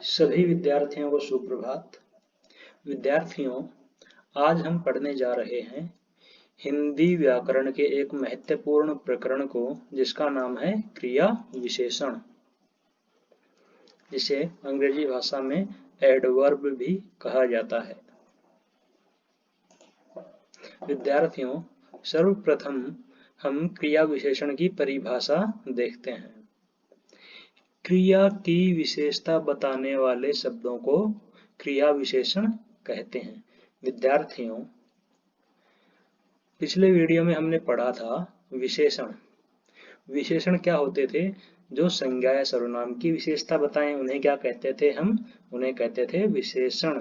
सभी विद्यार्थियों को सुप्रभात। विद्यार्थियों, आज हम पढ़ने जा रहे हैं हिंदी व्याकरण के एक महत्वपूर्ण प्रकरण को, जिसका नाम है क्रिया विशेषण, जिसे अंग्रेजी भाषा में एडवर्ब भी कहा जाता है। विद्यार्थियों, सर्वप्रथम हम क्रिया विशेषण की परिभाषा देखते हैं। क्रिया की विशेषता बताने वाले शब्दों को क्रिया विशेषण कहते हैं। विद्यार्थियों, पिछले वीडियो में हमने पढ़ा था विशेषण। विशेषण क्या होते थे? जो संज्ञा या सर्वनाम की विशेषता बताएं उन्हें क्या कहते थे? हम उन्हें कहते थे विशेषण।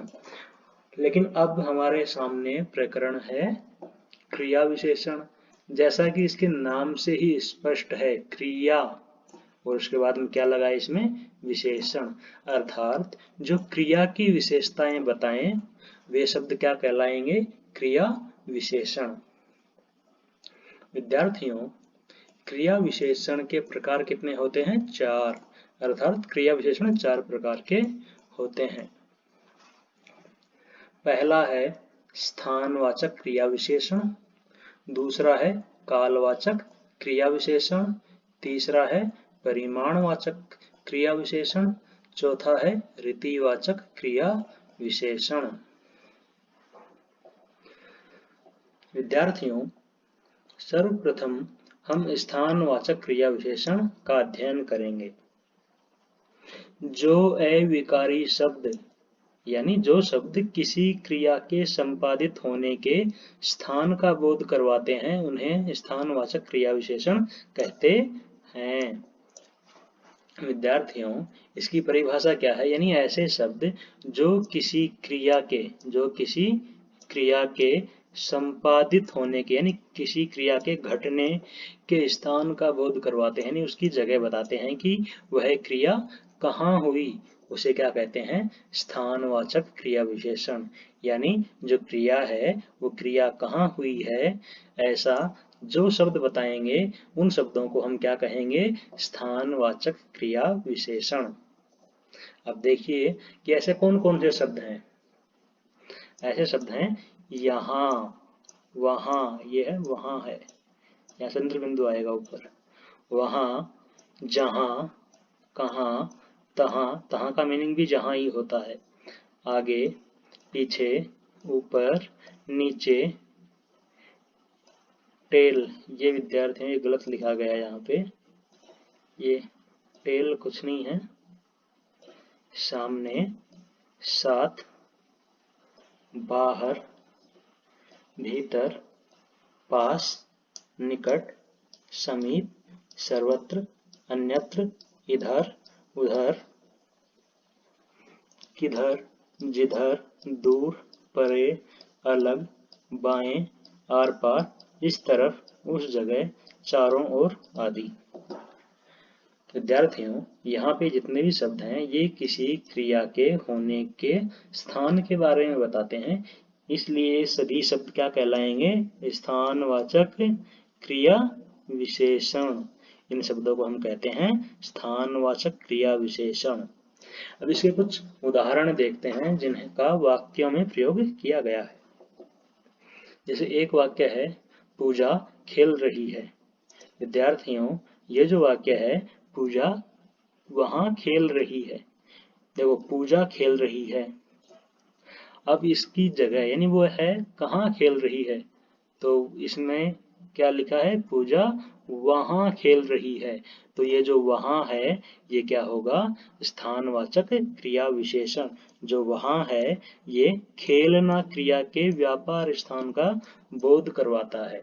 लेकिन अब हमारे सामने प्रकरण है क्रिया विशेषण। जैसा कि इसके नाम से ही स्पष्ट है, क्रिया, और उसके बाद में क्या लगा इसमें? विशेषण। अर्थात जो क्रिया की विशेषताएं बताएं वे शब्द क्या कहलाएंगे? क्रिया विशेषण। विद्यार्थियों, क्रिया विशेषण के प्रकार कितने होते हैं? 4। अर्थात क्रिया विशेषण 4 प्रकार के होते हैं। पहला है स्थानवाचक क्रिया विशेषण, दूसरा है कालवाचक क्रिया विशेषण, तीसरा है परिमाणवाचक क्रिया विशेषण, चौथा है रीतिवाचक क्रिया विशेषण। विद्यार्थियों, सर्वप्रथम हम स्थानवाचक क्रिया विशेषण का अध्ययन करेंगे। जो अविकारी शब्द, यानी जो शब्द किसी क्रिया के संपादित होने के स्थान का बोध करवाते हैं, उन्हें स्थानवाचक क्रिया विशेषण कहते हैं। विद्यार्थियों, इसकी परिभाषा क्या है? यानी ऐसे शब्द जो किसी क्रिया के संपादित होने के, यानी किसी क्रिया के घटने के स्थान का बोध करवाते हैं, यानी उसकी जगह बताते हैं कि वह क्रिया कहाँ हुई, उसे क्या कहते हैं? स्थानवाचक क्रिया विशेषण। यानी जो क्रिया है वो क्रिया कहाँ हुई है, ऐसा जो शब्द बताएंगे उन शब्दों को हम क्या कहेंगे? स्थानवाचक क्रिया विशेषण। अब देखिए कि ऐसे कौन कौन से शब्द हैं। ऐसे शब्द हैं यहाँ, वहाँ, ये है वहाँ है, यहाँ चंद्र बिंदु आएगा ऊपर, वहाँ, जहाँ, कहाँ, तहाँ, तहाँ का मीनिंग भी जहाँ ही होता है, आगे, पीछे, ऊपर, नीचे, टेल। ये विद्यार्थियों ये गलत लिखा गया है यहाँ पे, ये टेल कुछ नहीं है, सामने, साथ, बाहर, भीतर, पास, निकट, समीप, सर्वत्र, अन्यत्र, इधर, उधर, किधर, जिधर, दूर, परे, अलग, बाएं, आर पार, इस तरफ, उस जगह, चारों ओर आदि। विद्यार्थियों, यहाँ पे जितने भी शब्द हैं ये किसी क्रिया के होने के स्थान के बारे में बताते हैं, इसलिए सभी शब्द क्या कहलाएंगे? स्थानवाचक क्रिया विशेषण। इन शब्दों को हम कहते हैं स्थानवाचक क्रिया विशेषण। अब इसके कुछ उदाहरण देखते हैं जिनका वाक्यों में प्रयोग किया गया है। जैसे एक वाक्य है, पूजा खेल रही है। विद्यार्थियों, ये जो वाक्य है, पूजा वहां खेल रही है। देखो, पूजा खेल रही है। अब इसकी जगह, यानी वो है कहाँ खेल रही है, तो इसमें क्या लिखा है? पूजा वहां खेल रही है। तो ये जो वहां है ये क्या होगा? स्थानवाचक क्रिया विशेषण। जो वहां है ये खेलना क्रिया के व्यापार स्थान का बोध करवाता है,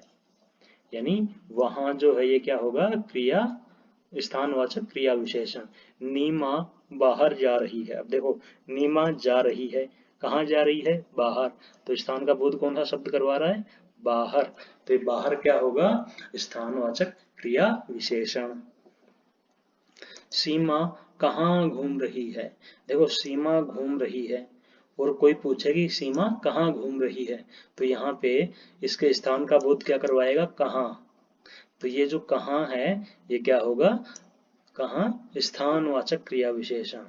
यानी वहां जो है ये क्या होगा? क्रिया स्थानवाचक क्रिया विशेषण। नीमा बाहर जा रही है। अब देखो, नीमा जा रही है, कहाँ जा रही है? बाहर। तो स्थान का बोध कौन सा शब्द करवा रहा है? बाहर। तो बाहर क्या होगा? स्थानवाचक क्रिया विशेषण। सीमा कहाँ घूम रही है। देखो, सीमा घूम रही है और कोई पूछे कि सीमा कहाँ घूम रही है, तो यहाँ पे इसके स्थान का बोध क्या करवाएगा? कहाँ। तो ये जो कहाँ है ये क्या होगा? कहाँ? स्थानवाचक क्रिया विशेषण।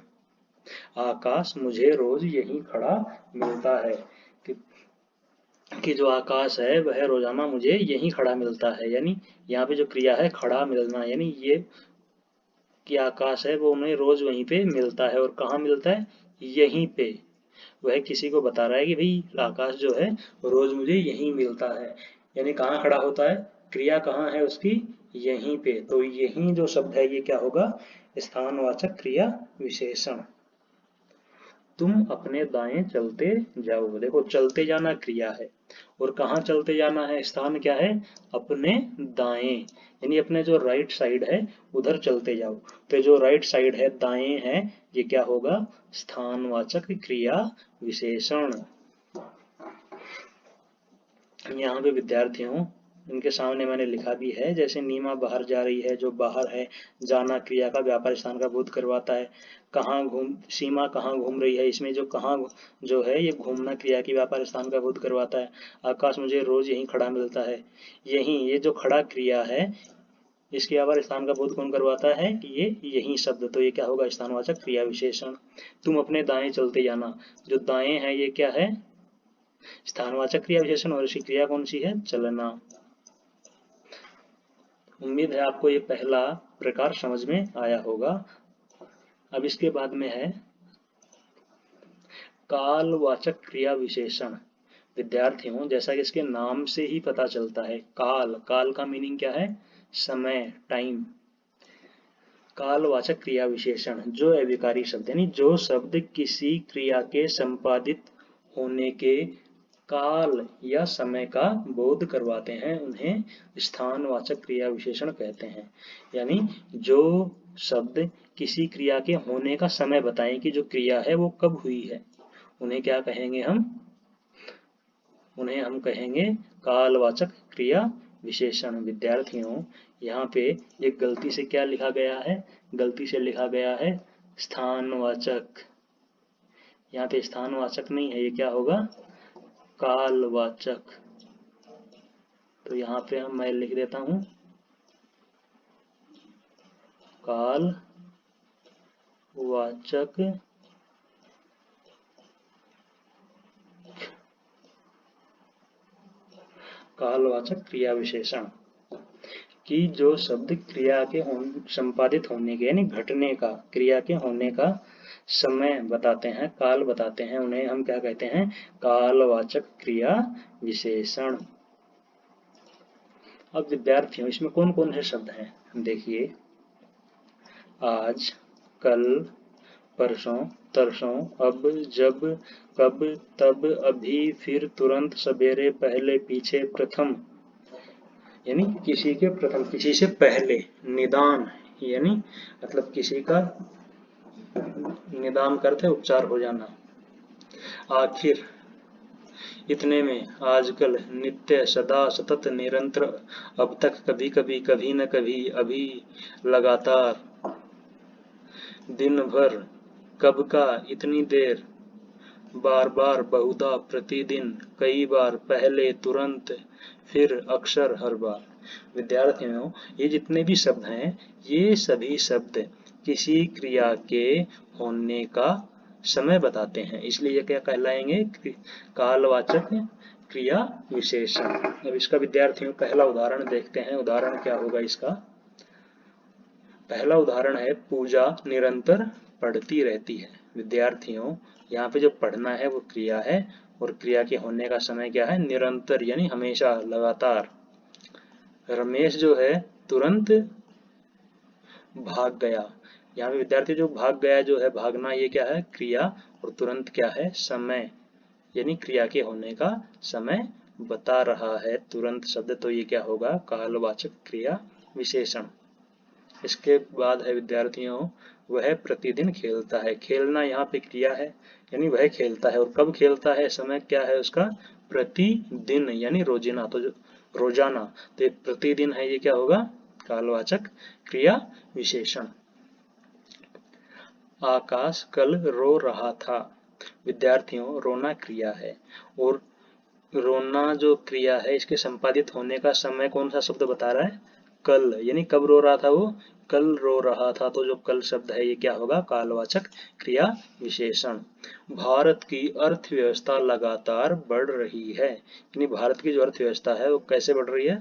आकाश मुझे रोज यहीं खड़ा मिलता है कि जो आकाश है वह रोजाना मुझे यहीं खड़ा मिलता है। यानी यहाँ पे जो क्रिया है खड़ा मिलना, यानी ये कि आकाश है वो उन्हें रोज वहीं पे मिलता है। और कहाँ मिलता है? यहीं पे। वह किसी को बता रहा है कि भाई आकाश जो है रोज मुझे यहीं मिलता है। यानी कहाँ खड़ा होता है? क्रिया कहाँ है उसकी? यहीं पे। तो यहीं जो शब्द है ये क्या होगा? स्थानवाचक क्रिया विशेषण। तुम अपने दाएं चलते जाओ। देखो चलते जाना क्रिया है और कहाँ चलते जाना है? स्थान क्या है? अपने दाएं, यानी अपने जो राइट साइड है उधर चलते जाओ। तो जो राइट साइड है, दाएं है, ये क्या होगा? स्थानवाचक क्रिया विशेषण। यहाँ पे विद्यार्थियों इनके सामने मैंने लिखा भी है, जैसे नीमा बाहर जा रही है, जो बाहर है जाना क्रिया का व्यापार स्थान का बोध करवाता है। सीमा कहाँ घूम रही है, इसमें जो कहाँ जो है ये घूमना क्रिया की व्यापार स्थान का बोध करवाता है। आकाश मुझे रोज यहीं खड़ा मिलता है, यहीं ये जो खड़ा क्रिया है इसके व्यापार स्थान का बोध कौन करवाता है? ये यही शब्द। तो ये क्या होगा? स्थानवाचक क्रिया विशेषण। तुम अपने दाएं चलते जाना, जो दाएं है ये क्या है? स्थानवाचक क्रिया विशेषण। और इसकी क्रिया कौन सी है? चलना। उम्मीद है आपको ये पहला प्रकार समझ में आया होगा। अब इसके बाद में है कालवाचक क्रिया विशेषण। विद्यार्थियों जैसा कि इसके नाम से ही पता चलता है, काल, काल का मीनिंग क्या है? समय, टाइम। कालवाचक क्रिया विशेषण जो अविकारी शब्द, यानी जो शब्द किसी क्रिया के संपादित होने के काल या समय का बोध करवाते हैं उन्हें स्थानवाचक क्रिया विशेषण कहते हैं। यानी जो शब्द किसी क्रिया के होने का समय बताएं कि जो क्रिया है वो कब हुई है, उन्हें क्या कहेंगे हम? उन्हें हम कहेंगे कालवाचक क्रिया विशेषण। विद्यार्थियों यहाँ पे एक गलती से क्या लिखा गया है? गलती से लिखा गया है स्थानवाचक। यहाँ पे स्थानवाचक नहीं है, ये क्या होगा? कालवाचक। तो यहाँ पे मैं लिख देता हूं कालवाचक कालवाचक क्रिया विशेषण कि जो शब्द क्रिया के संपादित होने के, यानी घटने का, क्रिया के होने का समय बताते हैं, काल बताते हैं, उन्हें हम क्या कहते हैं? कालवाचक क्रिया विशेषण। अब विद्यार्थियों इसमें कौन कौन से शब्द हैं? देखिए, आज, कल, परसों, तरसों, अब, जब, कब, तब, अभी, फिर, तुरंत, सवेरे, पहले, पीछे, प्रथम, यानी किसी के प्रथम, किसी से पहले। निदान, यानी मतलब किसी का निदान करते उपचार हो जाना। आखिर, इतने में, आजकल, नित्य, सदा, सतत, निरंतर, अब तक, कभी कभी, कभी न कभी, अभी, लगातार, दिन भर, कब का, इतनी देर, बार बार, बहुधा, प्रतिदिन, कई बार, पहले, तुरंत, फिर, अक्सर, हर बार। विद्यार्थियों ये जितने भी शब्द हैं ये सभी शब्द किसी क्रिया के होने का समय बताते हैं, इसलिए ये क्या कहलाएंगे? कालवाचक क्रिया विशेषण। अब इसका विद्यार्थियों पहला उदाहरण देखते हैं। उदाहरण क्या होगा इसका? पहला उदाहरण है पूजा निरंतर पढ़ती रहती है। विद्यार्थियों यहाँ पे जो पढ़ना है वो क्रिया है और क्रिया के होने का समय क्या है? निरंतर, यानी हमेशा, लगातार। रमेश जो है तुरंत भाग गया। यहाँ पे विद्यार्थी जो भाग गया जो है, भागना, ये क्या है? क्रिया। और तुरंत क्या है? समय, यानी क्रिया के होने का समय बता रहा है तुरंत शब्द। तो ये क्या होगा? कालवाचक क्रिया विशेषण। इसके बाद है विद्यार्थियों वह प्रतिदिन खेलता है। खेलना यहाँ पे क्रिया है, यानी वह खेलता है। और कब खेलता है? समय क्या है उसका? प्रतिदिन, यानी रोजाना। तो जो रोजाना, तो प्रतिदिन है, ये क्या होगा? कालवाचक क्रिया विशेषण। आकाश कल रो रहा था। विद्यार्थियों रोना क्रिया है और रोना जो क्रिया है इसके संपादित होने का समय कौन सा शब्द बता रहा है? कल, यानी कब रो रहा था वो? कल रो रहा था, तो जो कल शब्द है ये क्या होगा? कालवाचक क्रिया विशेषण। भारत की अर्थव्यवस्था लगातार बढ़ रही है, यानी भारत की जो अर्थव्यवस्था है वो कैसे बढ़ रही है?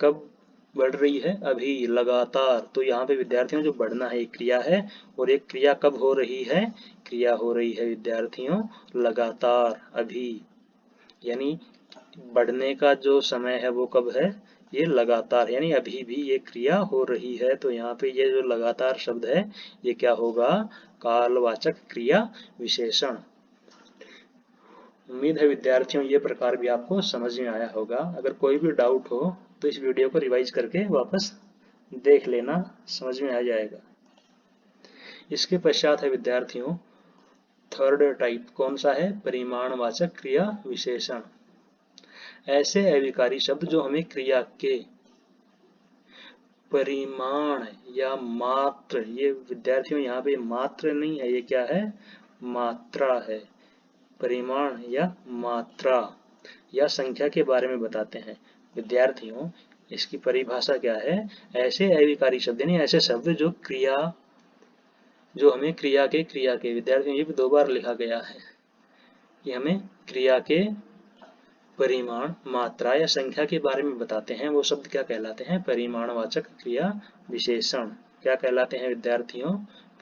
कब बढ़ रही है? अभी, लगातार। तो यहाँ पे विद्यार्थियों जो बढ़ना है एक क्रिया है, और एक क्रिया कब हो रही है? क्रिया हो रही है विद्यार्थियों लगातार, अभी। यानी बढ़ने का जो समय है वो कब है? ये लगातार, यानी अभी भी ये क्रिया हो रही है। तो यहाँ पे ये जो लगातार शब्द है ये क्या होगा? कालवाचक क्रिया विशेषण। उम्मीद है विद्यार्थियों ये प्रकार भी आपको समझ में आया होगा। अगर कोई भी डाउट हो तो इस वीडियो को रिवाइज करके वापस देख लेना, समझ में आ जाएगा। इसके पश्चात है विद्यार्थियों थर्ड टाइप, कौन सा है? परिमाणवाचक क्रिया विशेषण। ऐसे अविकारी शब्द जो हमें क्रिया के परिमाण या मात्र, ये विद्यार्थियों यहाँ पे मात्र नहीं है, ये क्या है? मात्रा है। परिमाण या मात्रा या संख्या के बारे में बताते हैं। विद्यार्थियों इसकी परिभाषा क्या है? ऐसे अविकारी शब्द यानी ऐसे शब्द जो क्रिया, जो हमें क्रिया के विद्यार्थियों ये भी 2 बार लिखा गया है, ये हमें क्रिया के परिमाण, मात्रा या संख्या के बारे में बताते हैं, वो शब्द क्या कहलाते हैं? परिमाणवाचक क्रिया विशेषण। क्या कहलाते हैं विद्यार्थियों?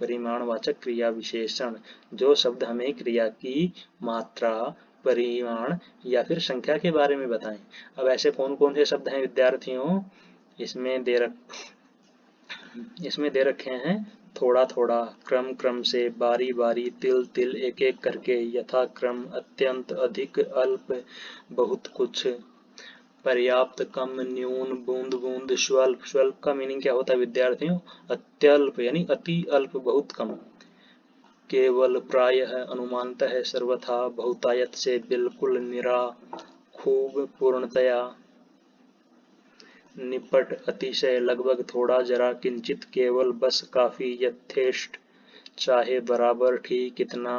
परिमाणवाचक क्रिया विशेषण। जो शब्द हमें क्रिया की मात्रा, परिमाण या फिर संख्या के बारे में बताएं। अब ऐसे कौन कौन से शब्द हैं विद्यार्थियों? इसमें दे रखे हैं थोड़ा थोड़ा, क्रम क्रम से, बारी बारी, तिल तिल, एक एक करके, यथाक्रम, अत्यंत, अधिक, अल्प, बहुत कुछ, पर्याप्त, कम, न्यून, बूंद बूंद, स्वल्प। स्वल्प का मीनिंग क्या होता है विद्यार्थियों? अत्यल्प यानी अति अल्प, बहुत कम। केवल, प्रायः, अनुमानतः, सर्वथा, बहुतायत से, बिल्कुल, निरा, खूब, पूर्णतया, निपट, अतिशय, लगभग, थोड़ा, जरा, किंचित, केवल, बस, काफी, यथेष्ट, चाहे, बराबर, ठीक, इतना,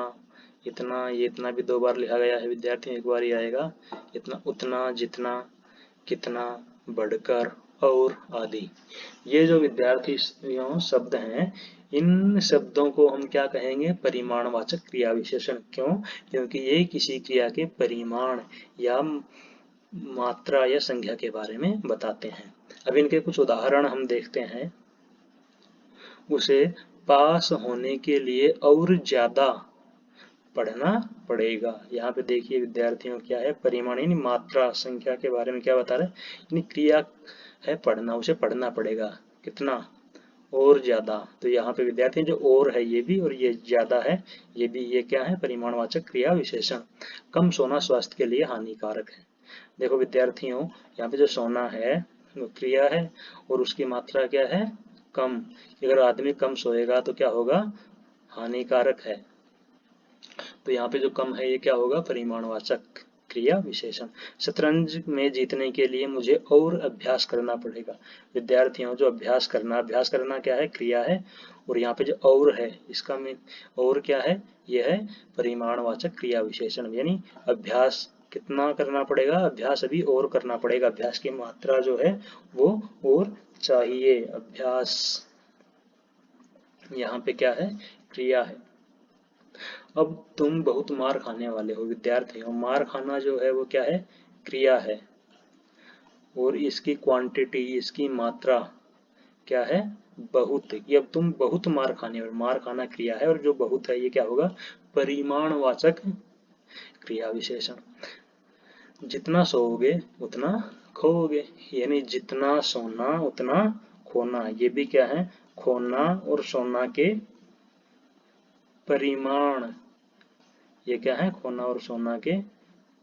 इतना। ये इतना भी 2 बार लिखा गया है विद्यार्थियों, एक बार ही आएगा। इतना, उतना, जितना, कितना, बढ़कर, और आदि। ये जो विद्यार्थियों शब्द हैं, इन शब्दों को हम क्या कहेंगे? परिमाणवाचक क्रिया विशेषण। क्यों? क्योंकि ये किसी क्रिया के परिमाण या मात्रा या संख्या के बारे में बताते हैं। अब इनके कुछ उदाहरण हम देखते हैं। उसे पास होने के लिए और ज्यादा पढ़ना पड़ेगा। यहाँ पे देखिए विद्यार्थियों क्या है? परिमाण यानी मात्रा, संख्या के बारे में क्या बता रहे हैं? यानी क्रिया है पढ़ना, उसे पढ़ना पड़ेगा। कितना? और ज्यादा। तो यहाँ पे विद्यार्थी जो और है ये भी, और ये ज्यादा है ये भी, ये क्या है? परिमाणवाचक क्रिया विशेषण। कम सोना स्वास्थ्य के लिए हानिकारक है। देखो विद्यार्थियों यहाँ पे जो सोना है वो क्रिया है, और उसकी मात्रा क्या है? कम। अगर आदमी कम सोएगा तो क्या होगा? हानिकारक है। तो यहाँ पे जो कम है ये क्या होगा? परिमाणवाचक क्रिया विशेषण। शतरंज में जीतने के लिए मुझे और अभ्यास करना पड़ेगा। विद्यार्थियों जो अभ्यास करना क्या है? क्रिया है, और यहाँ पे जो और है इसका और क्या है? यह है परिमाणवाचक क्रिया विशेषण। यानी अभ्यास कितना करना पड़ेगा? अभ्यास अभी और करना पड़ेगा। अभ्यास की मात्रा जो है वो और चाहिए। अभ्यास यहाँ पे क्या है? क्रिया है। अब तुम बहुत मार खाने वाले हो। विद्यार्थियों मार खाना जो है वो क्या है? क्रिया है, और इसकी क्वांटिटी, इसकी मात्रा क्या है? बहुत। ये अब तुम बहुत मार खाने, और मार खाना क्रिया है, और जो बहुत है ये क्या होगा? परिमाणवाचक क्रिया विशेषण। जितना सोओगे उतना खोओगे, यानी जितना सोना उतना खोना। ये भी क्या है? खोना और सोना के परिमाण। ये क्या है? खोना और सोना के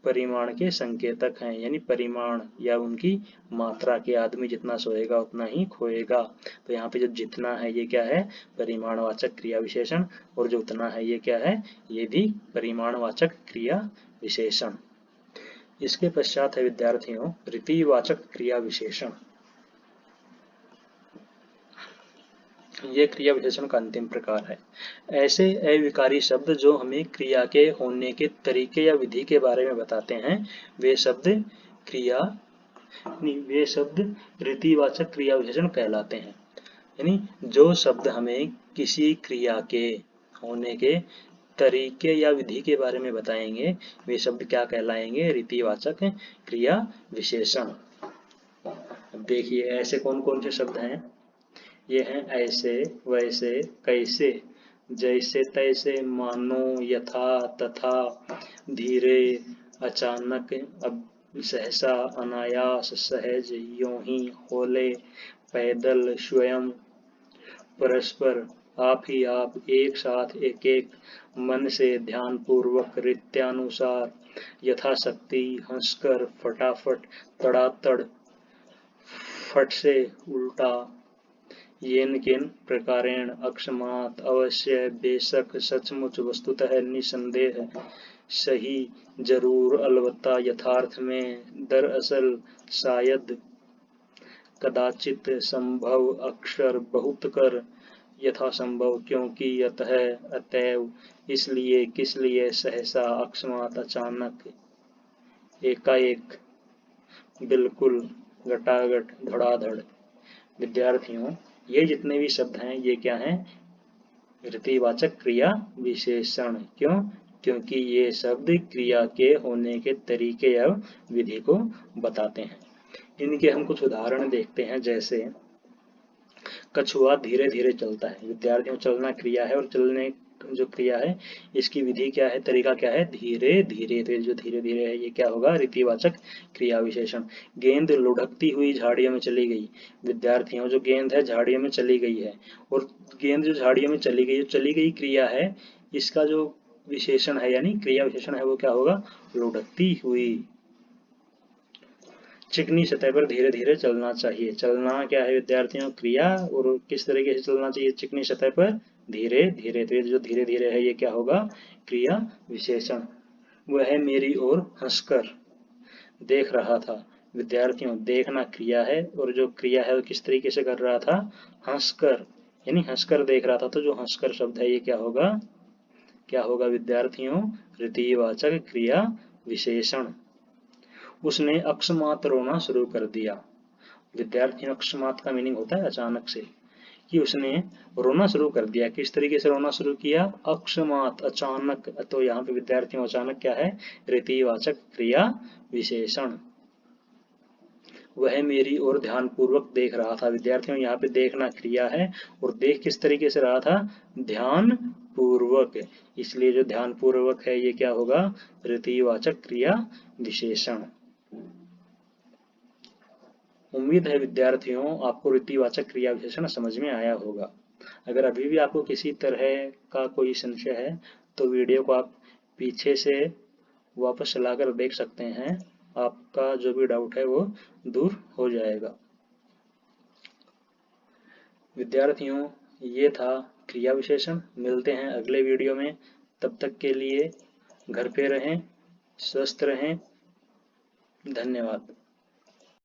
परिमाण के संकेतक हैं, यानी परिमाण या उनकी मात्रा के। आदमी जितना सोएगा उतना ही खोएगा। तो यहाँ पे जो जितना है ये क्या है? परिमाणवाचक क्रिया विशेषण, और जो उतना है ये क्या है? ये भी परिमाणवाचक क्रिया विशेषण। इसके पश्चात है विद्यार्थियों रीतिवाचक क्रिया विशेषण। ये क्रिया विशेषण का अंतिम प्रकार है। ऐसे अविकारी शब्द जो हमें क्रिया के होने के तरीके या विधि के बारे में बताते हैं, वे शब्द रीतिवाचक क्रिया विशेषण कहलाते हैं। यानी जो शब्द हमें किसी क्रिया के होने के तरीके या विधि के बारे में बताएंगे वे शब्द क्या कहलाएंगे? रीतिवाचक क्रिया विशेषण। देखिए ऐसे कौन कौन से शब्द हैं? ये हैं ऐसे, वैसे, कैसे, जैसे तैसे, मानो, यथा, तथा, धीरे, अचानक, अब, सहसा, अनायास, सहज, यों ही, होले, पैदल, स्वयं, परस्पर, आप ही आप, एक साथ, एक एक, मन से, ध्यान पूर्वक, रीत्यानुसार, यथाशक्ति, हंसकर, फटाफट, तड़ातड़, फट से, उल्टा, येन केन प्रकारेण, अकस्मात, अवश्य, बेशक, सचमुच, वस्तुतः, निसंदेह, सही, जरूर, अलबत्ता, यथार्थ में, दरअसल, शायद, कदाचित, संभव, अक्सर, बहुत कर, यथासंभव, क्योंकि, अतः, अतएव, इसलिए, किसलिए, सहसा, अकस्मात, अचानक, एकाएक, बिल्कुल, घटाघट, धड़ाधड़। विद्यार्थियों ये जितने भी शब्द हैं ये क्या हैं? रीतिवाचक क्रिया विशेषण। क्यों? क्योंकि ये शब्द क्रिया के होने के तरीके या विधि को बताते हैं। इनके हम कुछ उदाहरण देखते हैं। जैसे कछुआ धीरे धीरे चलता है। विद्यार्थियों चलना क्रिया है और चलने जो क्रिया है इसकी विधि क्या है, तरीका क्या है? धीरे धीरे। तो जो धीरे धीरे है ये क्या होगा? रीतिवाचक क्रिया विशेषण। गेंद लुढ़कती हुई झाड़ियों में चली गई। विद्यार्थियों जो गेंद है झाड़ियों में चली गई है और गेंद जो झाड़ियों में चली गई, जो चली गई क्रिया है इसका जो विशेषण है यानी क्रिया विशेषण है वो क्या होगा? लुढ़कती हुई। चिकनी सतह पर धीरे धीरे चलना चाहिए। चलना क्या है विद्यार्थियों? क्रिया। और किस तरीके से चलना चाहिए चिकनी सतह पर? धीरे धीरे। तो जो धीरे धीरे है ये क्या होगा? क्रिया विशेषण। वह मेरी ओर हंसकर देख रहा था। विद्यार्थियों देखना क्रिया है और जो क्रिया है वो किस तरीके से कर रहा था? हंसकर, यानी हंसकर देख रहा था। तो जो हंसकर शब्द है ये क्या होगा? क्या होगा विद्यार्थियों? रीतिवाचक क्रिया विशेषण। उसने अकस्मात रोना शुरू कर दिया। विद्यार्थियों अकस्मात का मीनिंग होता है अचानक से, कि उसने रोना शुरू कर दिया। किस तरीके से रोना शुरू किया? अकस्मात, अचानक। तो यहाँ पे विद्यार्थियों अचानक क्या है? रीतिवाचक क्रिया विशेषण। वह मेरी ओर ध्यानपूर्वक देख रहा था। विद्यार्थियों यहाँ पे देखना क्रिया है और देख किस तरीके से रहा था? ध्यान पूर्वक। इसलिए जो ध्यान पूर्वक है ये क्या होगा? रीतिवाचक क्रिया विशेषण। उम्मीद है विद्यार्थियों आपको रीतिवाचक क्रिया विशेषण समझ में आया होगा। अगर अभी भी आपको किसी तरह का कोई संशय है तो वीडियो को आप पीछे से वापस चलाकर देख सकते हैं। आपका जो भी डाउट है वो दूर हो जाएगा। विद्यार्थियों ये था क्रिया विशेषण। मिलते हैं अगले वीडियो में। तब तक के लिए घर पे रहें, स्वस्थ रहें। धन्यवाद।